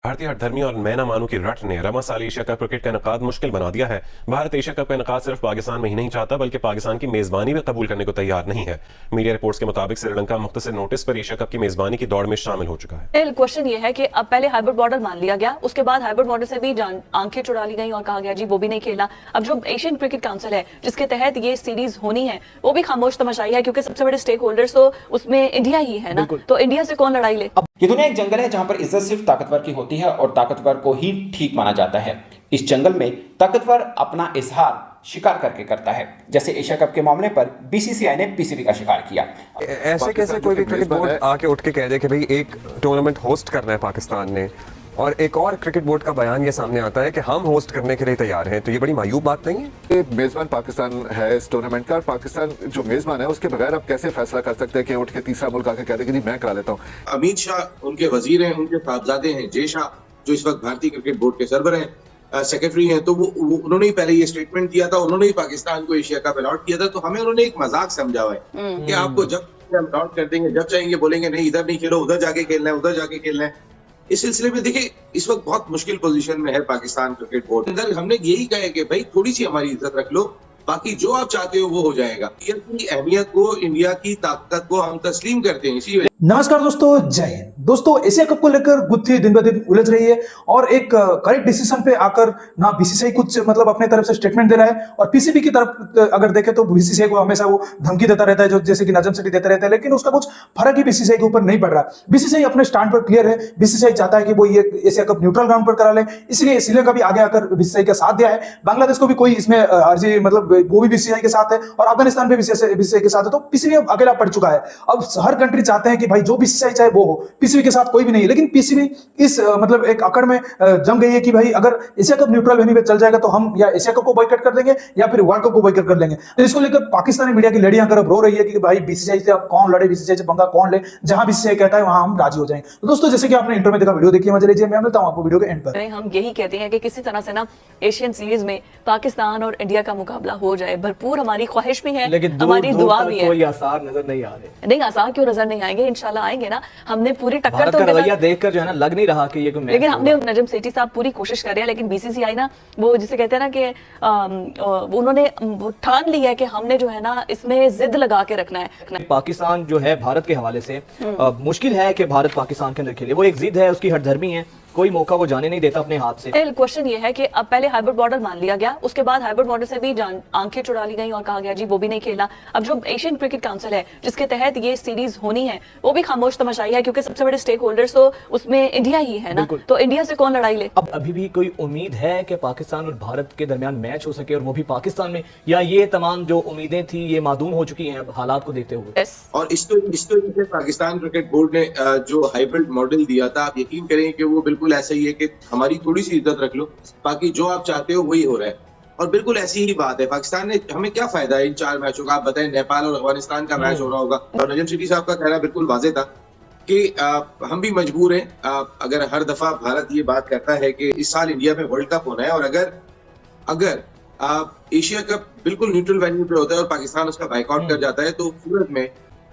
भारतीय हठधर्मी और मैं ना मानू की रट ने रमा साल एशिया कप क्रिकेट का इनकाद मुश्किल बना दिया है। भारत एशिया कप का इनकाद सिर्फ पाकिस्तान में ही नहीं चाहता बल्कि पाकिस्तान की मेजबानी भी कबूल करने को तैयार नहीं है। मीडिया रिपोर्ट्स के मुताबिक श्रीलंका मुख्तसर नोटिस पर एशिया कप की मेजबानी की दौड़ में शामिल हो चुका है। क्वेश्चन ये है कि अब पहले हाइब्रिड मॉडल मान लिया गया, उसके बाद हाइब्रिड मॉडल से भी आंखें चुरा ली गई और कहा गया जी वो भी नहीं खेलना। अब जो एशियन क्रिकेट काउंसिल है जिसके तहत ये सीरीज होनी है वो भी खामोश तमाशाई है, क्योंकि सबसे बड़े स्टेक होल्डर्स तो उसमें इंडिया ही है ना, तो इंडिया से कौन लड़ाई ले। ये दुनिया एक जंगल है जहां पर इज्जत सिर्फ ताकतवर की होती है और ताकतवर को ही ठीक माना जाता है। इस जंगल में ताकतवर अपना इजहार शिकार करके करता है, जैसे एशिया कप के मामले पर बीसीसीआई ने पीसीबी का शिकार किया। ऐसे कैसे कोई भी क्रिकेट बोर्ड आके उठ के कह दे कि भाई एक टूर्नामेंट होस्ट करना है पाकिस्तान ने, और एक और क्रिकेट बोर्ड का बयान ये सामने आता है कि हम होस्ट करने के लिए तैयार हैं, तो ये बड़ी मायूब बात नहीं है? मेजबान पाकिस्तान है इस टूर्नामेंट का, और पाकिस्तान जो मेजबान है उसके बगैर आप कैसे फैसला कर सकते हैं कि उठ के तीसरा मुल्क आके कह दे कि नहीं मैं करा लेता हूँ। अमित शाह उनके वजीर हैं, उनके साहबजादे हैं जय शाह जो इस वक्त भारतीय क्रिकेट बोर्ड के सरबर हैं, सेक्रेटरी हैं, तो वो उन्होंने ही पहले ये स्टेटमेंट दिया था, उन्होंने ही पाकिस्तान को एशिया कप अलॉट किया था। तो हमें उन्होंने एक मजाक समझा हुआ है कि आपको जब हम अलॉट कर देंगे, जब चाहेंगे बोलेंगे नहीं इधर नहीं खेलो, उधर जाके खेलना है, उधर जाके खेलना है। इस सिलसिले में देखिए इस वक्त बहुत मुश्किल पोजीशन में है पाकिस्तान क्रिकेट बोर्ड। अंदर हमने यही कहा है कि भाई थोड़ी सी हमारी इज्जत रख लो, बाकी जो आप चाहते हो वो हो जाएगा। इंडिया की अहमियत को, इंडिया की ताकत को हम तस्लीम करते हैं। इसी नमस्कार दोस्तों, जय हिंद। दोस्तों एशिया कप को लेकर गुत्थी दिन ब दिन उलझ रही है और एक करेक्ट डिसीजन पे आकर ना बीसीसीआई कुछ मतलब अपने तरफ से स्टेटमेंट दे रहा है, और पीसीबी की तरफ अगर देखें तो बीसीसीआई को हमेशा वो धमकी देता रहता है, जो जैसे कि नजम सेठी देता रहता है, लेकिन उसका कुछ फर्क ही बीसीसीआई के ऊपर नहीं पड़ रहा। बीसीसीआई अपने स्टैंड पर क्लियर है। बीसीसीआई चाहता है कि वो ये एशिया कप न्यूट्रल ग्राउंड पर करा ले, इसलिए श्रीलंका भी आगे आकर बीसीसीआई का साथ दिया है। बांग्लादेश को भी कोई इसमें अर्जी मतलब वो भी बीसीसीआई के साथ है, और अफगानिस्तान भी बीसीसीआई के साथ है। तो पीसीबी अब अकेला पड़ चुका है। अब हर कंट्री चाहते हैं कि भाई जो बीसीसीआई चाहे वो हो, पीसीबी के साथ कोई भी नहीं है। लेकिन पीसीबी इस मतलब एक अकड़ में जम गई है कि भाई अगर एशिया कप न्यूट्रल वेन्यू पे चल जाएगा तो हम या एशिया कप को बॉयकॉट कर देंगे या फिर वर्ल्ड कप को बॉयकॉट कर लेंगे। तो इसको लेकर पाकिस्तानी मीडिया की लड़ियां कर रो रही है कि भाई बीसीसीआई से अब कौन लड़े, बीसीसीआई से पंगा कौन ले, जहां बीसीसीआई कहता है वहां हम राजी हो जाएंगे। तो दोस्तों जैसे कि आपने इंट्रो में देखा, वीडियो देखिए, मजा लीजिए। मैं मिलता हूं आपको वीडियो के एंड पर। हम यही कहते हैं कि किसी तरह से ना एशियन सीरीज में पाकिस्तान और इंडिया का मुकाबला हो जाए, भरपूर हमारी ख्वाहिश भी है, लेकिन हमारी दुआ भी है। कोई आसार नजर नहीं आ रहे। नहीं, आसार क्यों नजर नहीं आएंगे, इंशाल्लाह आएंगे ना। हमने पूरी टक्कर भारत का रवैया देखकर जो है ना लग नहीं रहा कि ये कोई मैच, लेकिन हमने नजम सेठी साहब पूरी कोशिश कर रहे हैं, लेकिन बीसीसीआई ना वो जिसे कहते हैं ना कि उन्होंने ठान लिया है कि हमने जो है ना इसमें जिद लगा के रखना है। पाकिस्तान जो है भारत के हवाले से मुश्किल है कि भारत पाकिस्तान के अंदर खेले। वो एक जिद है, उसकी हठधर्मी है, कोई मौका वो जाने नहीं देता अपने हाथ से। क्वेश्चन ये है कि अब पहले हाइब्रिड मॉडल मान लिया गया, उसके बाद हाइब्रिड मॉडल से भी आंखें चुरा ली गई और कहा गया जी वो भी नहीं खेलना। अब जो एशियन क्रिकेट काउंसिल है जिसके तहत ये सीरीज होनी है वो भी खामोश तमाशाई है, क्योंकि सबसे बड़े स्टेक होल्डर्स तो उसमें इंडिया ही है ना, तो इंडिया से कौन लड़ाई ले। अब अभी भी कोई उम्मीद है कि पाकिस्तान और भारत के दरमियान मैच हो सके, और वो भी पाकिस्तान में, या ये तमाम जो उम्मीदें थी ये मादूम हो चुकी हैं अब हालात को देखते हुए? और इसको पाकिस्तान क्रिकेट बोर्ड ने जो हाइब्रिड मॉडल दिया था, आप यकीन करें कि वो बिल्कुल ऐसा ही है कि हमारी थोड़ी सी इज्जत रख लो, बाकी जो आप चाहते हो वही हो रहा है। और बिल्कुल ऐसी ही बात है। पाकिस्तान ने, हमें क्या फायदा है इन 4 मैचों का? आप बताएं, नेपाल और अफगानिस्तान का मैच हो रहा होगा। और नजम सेठी साहब का कहना बिल्कुल वाज़ेह था कि हम भी मजबूर हैं। अगर हर दफा भारत ये बात करता है कि इस साल इंडिया में वर्ल्ड कप होना है, और अगर एशिया कप बिल्कुल न्यूट्रल वेन्यू पे होता है और पाकिस्तान उसका बाइकआउट कर जाता है, तो सूरत में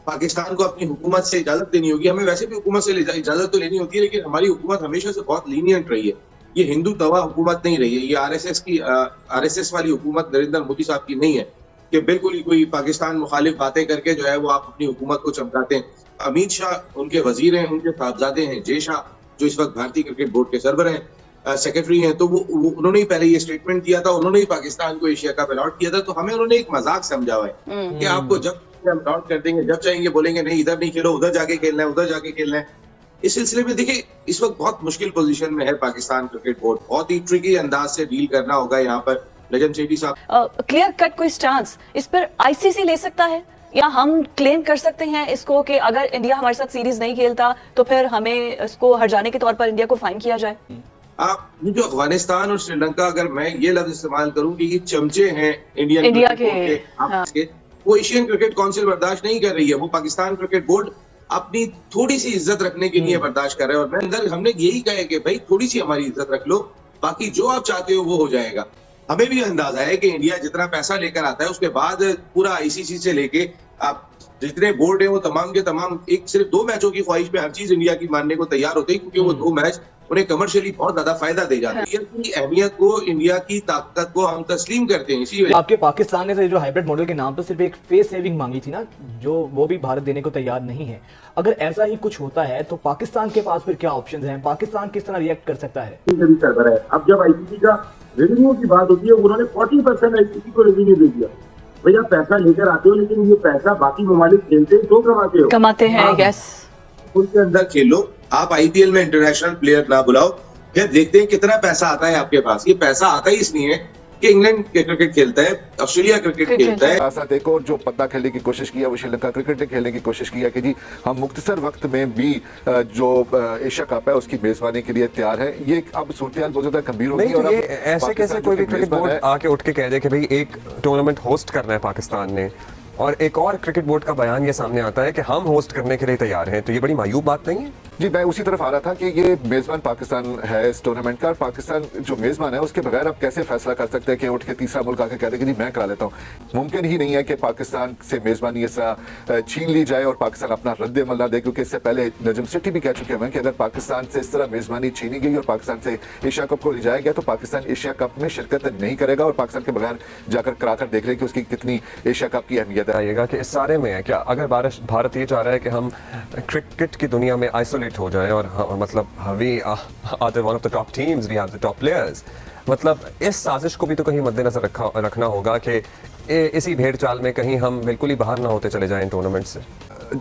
पाकिस्तान को अपनी हुकूमत से इजाजत लेनी होगी। हमें वैसे भी हुकूमत से इजाजत तो लेनी होती है, लेकिन हमारी हुकूमत हमेशा से बहुत लीनियंट रही है। ये हिंदू तवा हुकूमत नहीं रही है, ये आरएसएस वाली हुकूमत नरेंद्र मोदी साहब की नहीं है कि बिल्कुल ही कोई पाकिस्तान मुखालिफ बातें करके जो है वो आप अपनी हुकूमत को चमकाते हैं। अमित शाह उनके वजीर हैं, उनके साहबजादे हैं जय शाह जो इस वक्त भारतीय क्रिकेट बोर्ड के सरबर हैं, सेक्रेटरी हैं, तो वो उन्होंने ही पहले ये स्टेटमेंट दिया था, उन्होंने ही पाकिस्तान को एशिया कप अलॉट किया था। तो हमें उन्होंने एक मजाक समझा हुआ है कि आपको जब हम अलॉट कर देंगे, जब चाहेंगे बोलेंगे नहीं इधर नहीं खेलो, उधर जाके खेलना है, उधर जाके खेलना है। इस सिलसिले में देखिए इस वक्त बहुत मुश्किल पोजीशन में है पाकिस्तान क्रिकेट बोर्ड। बहुत ही ट्रिकी अंदाज से डील करना होगा यहाँ पर नजम सेठी साहब। क्लियर कट कोई स्टांस इस पर आईसीसी ले सकता है, या हम क्लेम कर सकते हैं इसको कि अगर इंडिया हमारे साथ सीरीज नहीं खेलता तो फिर हमें इसको हर्जाने के तौर पर इंडिया को फाइन किया जाए? आप जो अफगानिस्तान और श्रीलंका, अगर मैं ये लफ्ज इस्तेमाल करूं कि ये चमचे हैं इंडिया के, वो एशियन क्रिकेट काउंसिल बर्दाश्त नहीं कर रही है। वो पाकिस्तान क्रिकेट बोर्ड अपनी थोड़ी सी इज्जत रखने के लिए बर्दाश्त कर रहे हैं। और मैं अंदर हमने यही कहा कि भाई थोड़ी सी हमारी इज्जत रख लो, बाकी जो आप चाहते हो वो हो जाएगा। हमें भी अंदाजा है कि इंडिया जितना पैसा लेकर आता है उसके बाद पूरा आईसीसी से लेके आप जितने बोर्ड है वो तमाम के तमाम एक सिर्फ 2 मैचों की ख्वाहिश पे हर चीज इंडिया की मानने को तैयार होते हैं, क्योंकि वो 2 मैच उन्हें कमर्शियली बहुत ज्यादा फायदा दे जाती है। की अहमियत को, इंडिया की ताकत को हम तस्लीम करते हैं। इसी वजह आपके पाकिस्तान ने तो जो हाइब्रिड मॉडल के नाम पर सिर्फ एक फेस सेविंग मांगी थी ना, जो वो भी भारत देने को तैयार नहीं है। अगर ऐसा ही कुछ होता है तो पाकिस्तान के पास फिर क्या ऑप्शंस हैं? पाकिस्तान किस तरह रिएक्ट कर सकता है? अब जब आईसीसी का रेवेन्यू की बात होती है, उन्होंने 40% आईसीसी को रेवेन्यू दे दिया। भैया पैसा लेकर आते हो, लेकिन ये पैसा बाकी ममालिक खेलते हैं तो कमाते हैं। यस, उनके अंदर खेलो। आप आईपीएल में इंटरनेशनल प्लेयर ना बुलाओ, फिर देखते हैं कितना पैसा आता है आपके पास। ये पैसा आता ही इसलिए कि इंग्लैंड क्रिकेट खेलता है, ऑस्ट्रेलिया क्रिकेट खेलता है। साथ एक और जो पत्ता खेलने की कोशिश की है वो श्रीलंका क्रिकेट ने खेलने की कोशिश की है कि जी हम मुख्तसर वक्त में भी जो एशिया कप है उसकी मेजबानी के लिए तैयार है। ये अब सूरत बहुत ज्यादा गंभीर हो गई नहीं है। तो और ये अब ऐसे कैसे कोई भी क्रिकेट बोर्ड आके उठ के कह दे कि भाई एक टूर्नामेंट होस्ट करना है पाकिस्तान ने, और एक और क्रिकेट बोर्ड का बयान ये सामने आता है कि हम होस्ट करने के लिए तैयार हैं, तो ये बड़ी मायूब बात नहीं है? जी मैं उसी तरफ आ रहा था कि ये मेजबान पाकिस्तान है इस टूर्नामेंट का। पाकिस्तान जो मेजबान है उसके बगैर आप कैसे फैसला कर सकते हैं कि उठ के तीसरा मुल्क आके कह दे कि जी मैं करा लेता हूँ। मुमकिन ही नहीं है कि पाकिस्तान से मेजबानी इस तरह छीन ली जाए और पाकिस्तान अपना रद्द अमल ना दे, क्योंकि इससे पहले नजम सेठी भी कह चुके हैं कि अगर पाकिस्तान से इस तरह मेजबानी छीनी गई और पाकिस्तान से एशिया कप को ले जाया गया तो पाकिस्तान एशिया कप में शिरकत नहीं करेगा और पाकिस्तान के बगैर जाकर कराकर देख रहे कि उसकी कितनी एशिया कप की अहमियत है। आइएगा कि इस सारे में है क्या अगर भारत ये चाह रहा है कि हम क्रिकेट की दुनिया में आइसोलेट हो जाए और मतलब we are one of the top teams, we have the top players, मतलब इस साजिश को भी तो कहीं मद्देनजर रखना होगा कि इसी भेड़ चाल में कहीं हम बिल्कुल ही बाहर ना होते चले जाएं टूर्नामेंट से।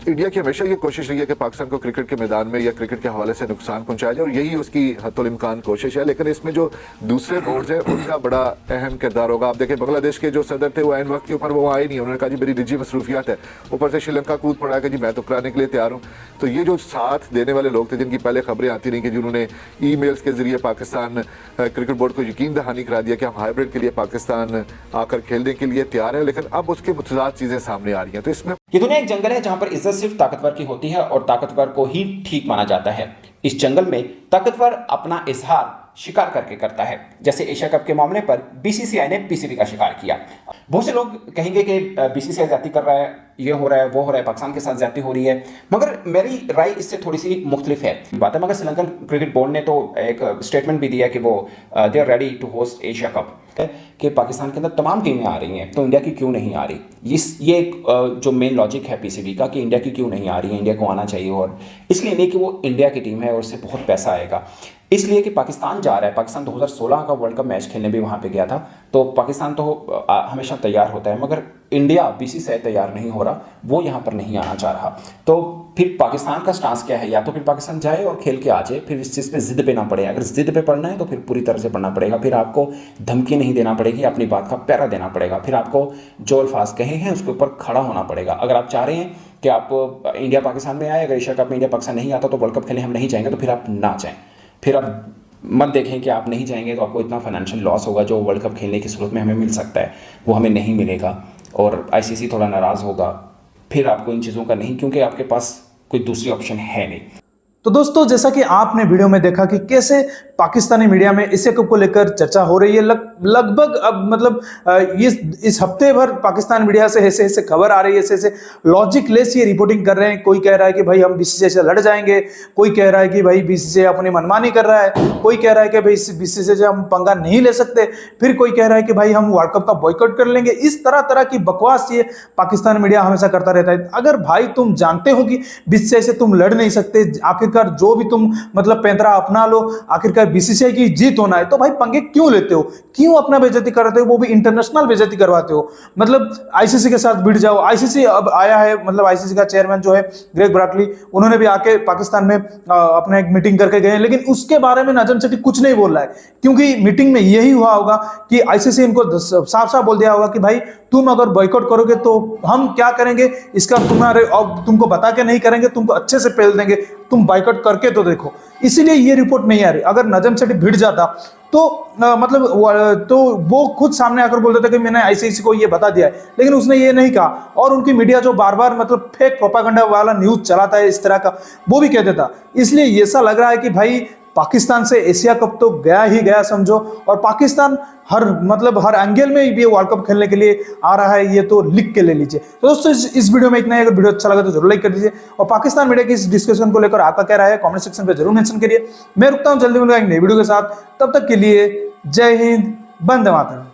इंडिया की हमेशा ये कोशिश रही है कि पाकिस्तान को क्रिकेट के मैदान में या क्रिकेट के हवाले से नुकसान पहुंचाया जाए और यही उसकी हद्दुल इम्कान कोशिश है। लेकिन इसमें जो दूसरे बोर्ड्स हैं उनका बड़ा अहम किरदार होगा। आप देखें बांग्लादेश के जो सदर थे वो ऐन वक्त के ऊपर वो आए नहीं, उन्होंने कहा जी मेरी निजी मसरूफियात है। ऊपर से श्रीलंका कूद पड़ा कि जी मैं तो कराने के लिए तैयार हूँ। तो ये जो साथ देने वाले लोग थे जिनकी पहले खबरें आती रही कि जिन्होंने ई-मेल्स के जरिए पाकिस्तान क्रिकेट बोर्ड को यकीन दहानी करा दिया कि हम हाइब्रिड के लिए पाकिस्तान आकर खेलने के लिए तैयार है, लेकिन अब उसके मुतजाद चीजें सामने आ रही हैं। तो इसमें ये दुनिया एक जंगल है जहां पर इज्जत सिर्फ ताकतवर की होती है और ताकतवर को ही ठीक माना जाता है। इस जंगल में ताकतवर अपना इजहार शिकार करके करता है, जैसे एशिया कप के मामले पर बीसीसीआई ने पीसीबी का शिकार किया। बहुत से लोग कहेंगे कि बीसीसीआई ज्यादती कर रहा है, ये हो रहा है, वो हो रहा है, पाकिस्तान के साथ ज्यादती हो रही है, मगर मेरी राय इससे थोड़ी सी मुख्तलिफ है बात है। मगर श्रीलंकन क्रिकेट बोर्ड ने तो एक स्टेटमेंट भी दिया कि वो they are ready to host Asia cup, कि पाकिस्तान के अंदर तमाम टीमें आ रही हैं तो इंडिया की क्यों नहीं आ रही। ये एक जो मेन लॉजिक है पीसीबी का कि इंडिया की क्यों नहीं आ रही है, इंडिया को आना चाहिए। और इसलिए नहीं कि वो इंडिया की टीम है और उससे बहुत पैसा आएगा, इसलिए कि पाकिस्तान जा रहा है। पाकिस्तान 2016 का वर्ल्ड कप मैच खेलने भी वहाँ पे गया था, तो पाकिस्तान तो हमेशा तैयार होता है, मगर इंडिया बीसीसीआई तैयार नहीं हो रहा, वो यहाँ पर नहीं आना चाह रहा। तो फिर पाकिस्तान का स्टांस क्या है, या तो फिर पाकिस्तान जाए और खेल के आ जाए, फिर इस चीज़ पे जिद पे ना पड़े। अगर जिद पे पड़ना है तो फिर पूरी तरह से पढ़ना पड़ेगा, फिर आपको धमकी नहीं देना पड़ेगी, अपनी बात का पैरा देना पड़ेगा, फिर आपको जो अल्फाज कहे हैं उसके ऊपर खड़ा होना पड़ेगा। अगर आप चाह रहे हैं कि आप इंडिया पाकिस्तान में आए, अगर एशिया कप में इंडिया पाकिस्तान नहीं आता तो वर्ल्ड कप खेले हम नहीं जाएंगे, तो फिर आप ना जाएं। फिर आप मत देखें कि आप नहीं जाएंगे तो आपको इतना फाइनेंशियल लॉस होगा जो वर्ल्ड कप खेलने की सूरत में हमें मिल सकता है, वो हमें नहीं मिलेगा और आईसीसी थोड़ा नाराज़ होगा। फिर आपको इन चीज़ों का नहीं, क्योंकि आपके पास कोई दूसरी ऑप्शन है नहीं। तो दोस्तों, जैसा कि आपने वीडियो में देखा कि कैसे पाकिस्तानी मीडिया में एशिया कप को लेकर चर्चा हो रही है, लगभग अब मतलब इस हफ्ते भर पाकिस्तान मीडिया से ऐसे ऐसे खबर आ रही है, ऐसे लॉजिक लेस ये रिपोर्टिंग कर रहे हैं। कोई कह रहा है कि भाई हम बीसीसीआई से लड़ जाएंगे, कोई कह रहा है कि भाई बीसीसीआई अपनी मनमानी कर रहा है, कोई कह रहा है कि भाई बीसीसीआई से हम पंगा नहीं ले सकते, फिर कोई कह रहा है कि भाई हम वर्ल्ड कप का बॉयकॉट कर लेंगे। इस तरह तरह की बकवास ये पाकिस्तान मीडिया हमेशा करता रहता है। अगर भाई तुम जानते हो कि बीसीसीआई से तुम लड़ नहीं सकते, आखिरकार जो भी तुम मतलब पैंतरा अपना लो, आखिरकार बीसीसीआई की जीत होना है, तो भाई पंगे क्यों लेते हो, क्यों अपना बेइज्जती करते हो, वो भी इंटरनेशनल बेइज्जती करवाते हो। मतलब आईसीसी के साथ भिड़ जाओ। आईसीसी अब आया है, मतलब आईसीसी का चेयरमैन जो है ग्रेग ब्राकली, उन्होंने भी आके पाकिस्तान में अपना एक मीटिंग करके गए, लेकिन उसके बारे में नजम सेठी कुछ नहीं बोल रहा है, क्योंकि मीटिंग में यही हुआ होगा कि आईसीसी इनको साफ साफ बोल दिया होगा कि भाई तुम अगर बॉयकॉट करोगे तो हम क्या करेंगे इसका तुम्हारे और तुमको बता के नहीं करेंगे, तुमको अच्छे से पेल देंगे, तुम बॉयकॉट करके तो देखो। इसीलिए ये रिपोर्ट नहीं आ रही। अगर नजम सेठी भिड़ जाता तो मतलब तो वो खुद सामने आकर बोल देता कि मैंने आईसीसी को ये बता दिया है, लेकिन उसने ये नहीं कहा। और उनकी मीडिया जो बार बार मतलब फेक प्रोपागेंडा वाला न्यूज चलाता है इस तरह का, वो भी कह देता। इसलिए ऐसा लग रहा है कि भाई पाकिस्तान से एशिया कप तो गया ही गया समझो, और पाकिस्तान हर एंगल में भी वर्ल्ड कप खेलने के लिए आ रहा है, ये तो लिख के ले लीजिए। तो दोस्तों इस वीडियो में इतना ही। अगर वीडियो अच्छा लगा तो जरूर लाइक कर दीजिए, और पाकिस्तान मीडिया की इस डिस्कशन को लेकर आपका क्या राय है कमेंट सेक्शन पे जरूर मेंशन करिए। मैं रुकता हूं, जल्दी मिलूंगा एक नई वीडियो के साथ, तब तक के लिए जय हिंद, वंदे मातरम।